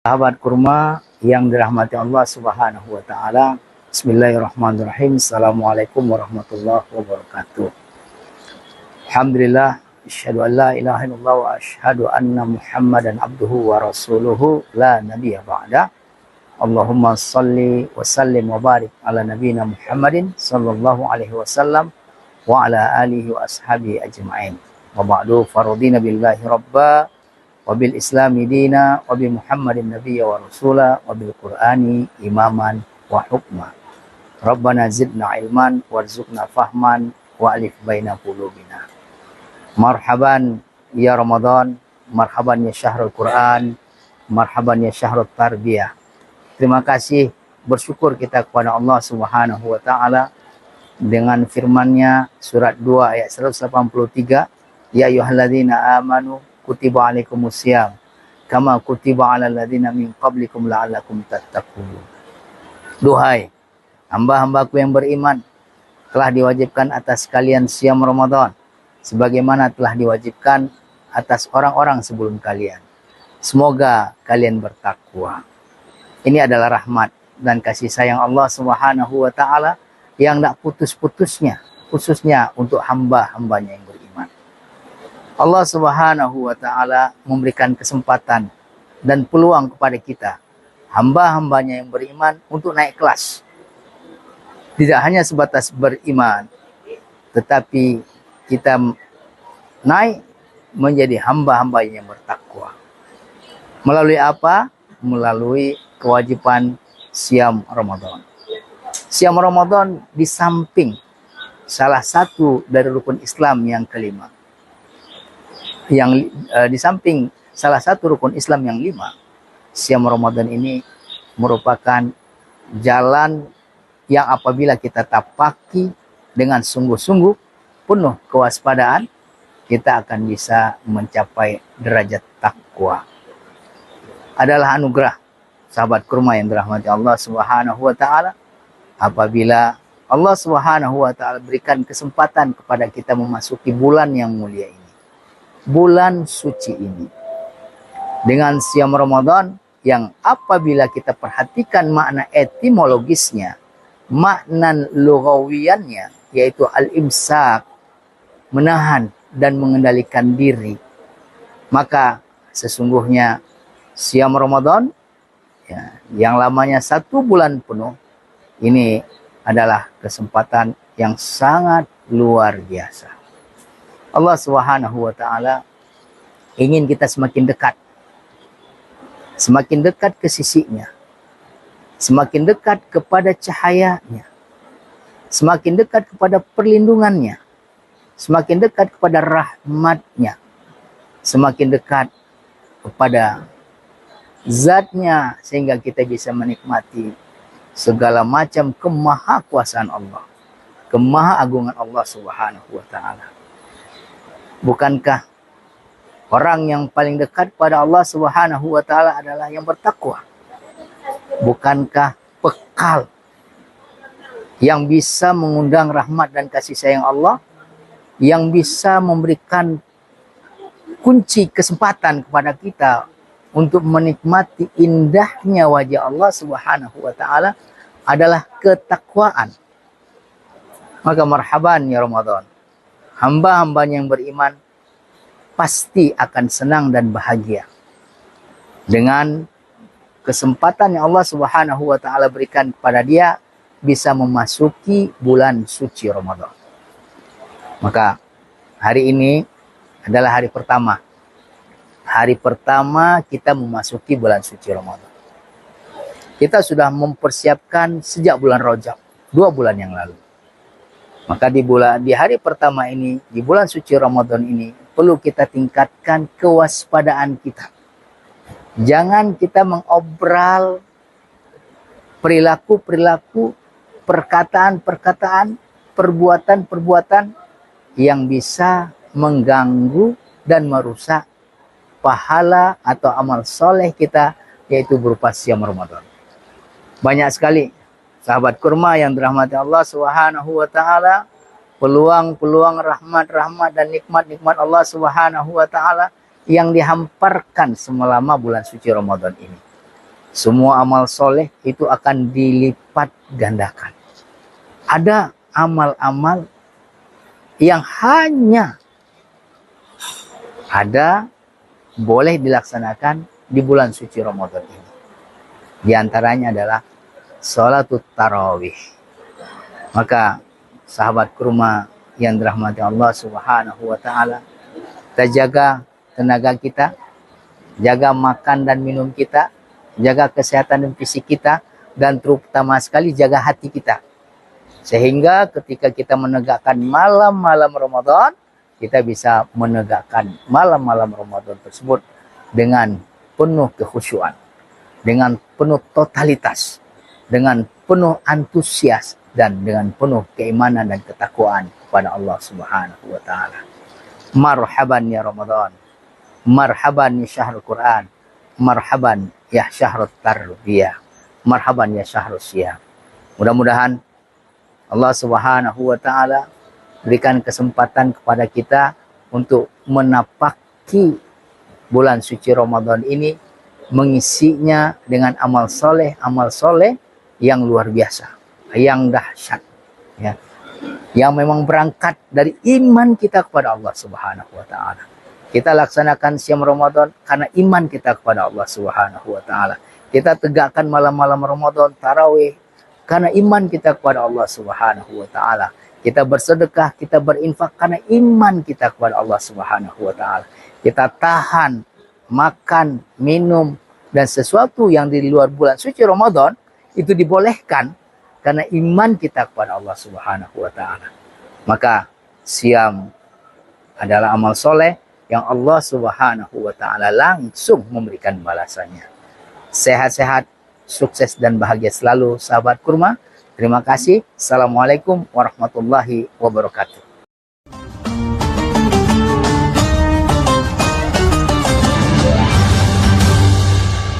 Sahabat kurma yang dirahmati Allah Subhanahu wa taala. Bismillahirrahmanirrahim. Assalamualaikum warahmatullahi wabarakatuh. Alhamdulillah, asyhadu an la ilaha illallah wa asyhadu anna Muhammadan abduhu wa rasuluhu la nabiyya ba'da. Allahumma salli wa sallim wa barik ala nabiyyina Muhammadin sallallahu alaihi wasallam wa ala alihi wa ashabihi ajma'in. Wa ba'du, faradina billahi rabba wa bil islami dina wa bi Muhammadin nabiyya wa rasula wa bil Qur'ani imaman wa hukma. Rabbana zidna ilman warzuqna fahman wa alif baina qulubina. Marhaban ya Ramadan, marhaban ya syahrul Quran, marhaban ya syahrul tarbiyah. Terima kasih, bersyukur kita kepada Allah Subhanahu wa taala dengan firman-Nya surat 2 ayat 183, ya ayyuhalladzina amanu kutiba alaikumusiyam kama kutiba alal ladzina min qablikum la'allakum tattaqun. Duhai hamba-hambaku yang beriman, telah diwajibkan atas kalian siam Ramadan sebagaimana telah diwajibkan atas orang-orang sebelum kalian. Semoga kalian bertakwa. Ini adalah rahmat dan kasih sayang Allah Subhanahu wa taala yang tak putus-putusnya, khususnya untuk hamba-hambanya yang beriman. Allah Subhanahu wa taala memberikan kesempatan dan peluang kepada kita, hamba-hambanya yang beriman, untuk naik kelas. Tidak hanya sebatas beriman, tetapi kita naik menjadi hamba-hambanya yang bertakwa. Melalui apa? Melalui kewajiban siam Ramadan. Siam Ramadan di samping salah satu dari rukun Islam yang kelima. Di samping salah satu rukun Islam yang 5, siam Ramadan ini merupakan jalan yang apabila kita tapaki dengan sungguh-sungguh, penuh kewaspadaan, kita akan bisa mencapai derajat takwa. Adalah anugerah sahabat kurma yang dirahmati Allah Subhanahu wa taala apabila Allah Subhanahu wa taala berikan kesempatan kepada kita memasuki bulan yang mulia ini, bulan suci ini, dengan siam Ramadan yang apabila kita perhatikan makna etimologisnya, makna lughawiyannya, yaitu al-imsak, menahan dan mengendalikan diri, maka sesungguhnya siam Ramadan yang lamanya 1 bulan penuh ini adalah kesempatan yang sangat luar biasa. Allah Subhanahu wa taala ingin kita semakin dekat ke sisinya, semakin dekat kepada cahayanya, semakin dekat kepada perlindungannya, semakin dekat kepada rahmatnya, semakin dekat kepada zatnya, sehingga kita bisa menikmati segala macam kemahakuasaan Allah, kemahaagungan Allah Subhanahu wa taala. Bukankah orang yang paling dekat pada Allah Subhanahu wa taala adalah yang bertakwa? Bukankah bekal yang bisa mengundang rahmat dan kasih sayang Allah, yang bisa memberikan kunci kesempatan kepada kita untuk menikmati indahnya wajah Allah Subhanahu wa taala, adalah ketakwaan? Maka marhaban ya Ramadan, hamba-hambanya yang beriman pasti akan senang dan bahagia dengan kesempatan yang Allah Subhanahu wa taala berikan kepada dia bisa memasuki bulan suci Ramadan. Maka hari ini adalah hari pertama. Hari pertama kita memasuki bulan suci Ramadan. Kita sudah mempersiapkan sejak bulan Rajab, 2 bulan yang lalu. Maka di hari pertama ini, di bulan suci Ramadan ini, perlu kita tingkatkan kewaspadaan kita. Jangan kita mengobral perilaku-perilaku, perkataan-perkataan, perbuatan-perbuatan yang bisa mengganggu dan merusak pahala atau amal soleh kita, yaitu berupa siam Ramadan. Banyak sekali sahabat kurma yang dirahmati Allah Subhanahu wa taala, peluang-peluang rahmat-rahmat dan nikmat-nikmat Allah Subhanahu wa taala yang dihamparkan selama bulan suci Ramadan ini. Semua amal soleh itu akan dilipat gandakan. Ada amal-amal yang hanya boleh dilaksanakan di bulan suci Ramadan ini. Di antaranya adalah sholatul tarawih. Maka sahabat kurma yang dirahmati Allah Subhanahu wa taala, kita jaga tenaga kita, jaga makan dan minum kita, jaga kesehatan dan fisik kita, dan terutama sekali jaga hati kita. Sehingga ketika kita menegakkan malam-malam Ramadan, kita bisa menegakkan malam-malam Ramadan tersebut dengan penuh kekhusyuan, dengan penuh totalitas, dengan penuh antusias, dan dengan penuh keimanan dan ketakwaan kepada Allah Subhanahu wa taala. Marhaban ya Ramadan, marhaban ya syahrul Quran, marhaban ya syahrul tarbiyah, marhaban ya syahrul siyam. Mudah-mudahan Allah Subhanahu wa taala berikan kesempatan kepada kita untuk menapaki bulan suci Ramadan ini, mengisinya dengan amal soleh yang luar biasa, yang dahsyat, ya, yang memang berangkat dari iman kita kepada Allah Subhanahu wa taala. Kita laksanakan siam Ramadan karena iman kita kepada Allah Subhanahu wa taala. Kita tegakkan malam-malam Ramadan tarawih karena iman kita kepada Allah Subhanahu wa taala. Kita bersedekah, kita berinfak karena iman kita kepada Allah Subhanahu wa taala. Kita tahan makan, minum dan sesuatu yang di luar bulan suci Ramadan itu dibolehkan karena iman kita kepada Allah Subhanahu wa taala. Maka siam adalah amal soleh yang Allah Subhanahu wa taala langsung memberikan balasannya. Sehat-sehat, sukses dan bahagia selalu sahabat kurma. Terima kasih. Assalamualaikum warahmatullahi wabarakatuh.